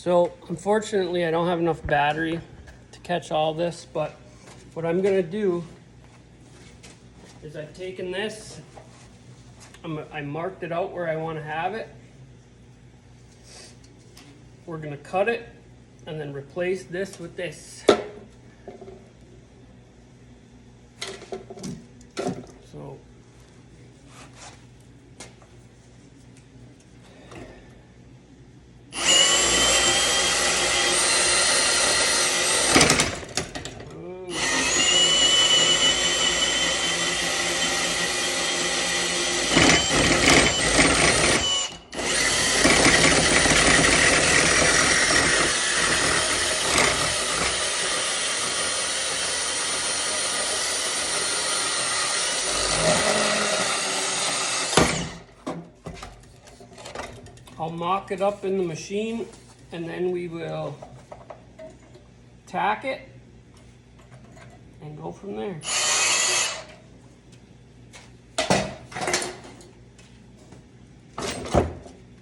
So unfortunately I don't have enough battery to catch all this, but what I'm gonna do is I've taken this, I marked it out where I want to have it. We're gonna cut it and then replace this with this. So I'll mock it up in the machine and then we will tack it and go from there.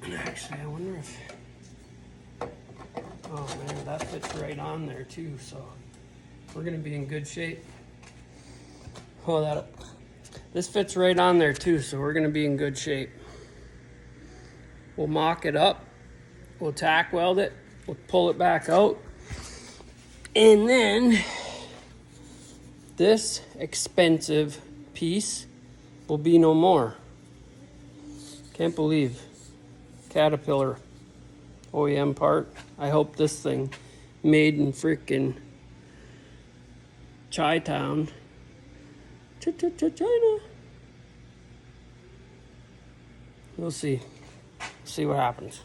And actually, I wonder if, oh man, that fits right on there too, so we're gonna be in good shape. Oh, this fits right on there too, so we're gonna be in good shape. We'll mock it up, we'll tack weld it, we'll pull it back out, and then this expensive piece will be no more. Can't believe Caterpillar OEM part. I hope this thing made in freaking Chi-Town. China. We'll see. See what happens.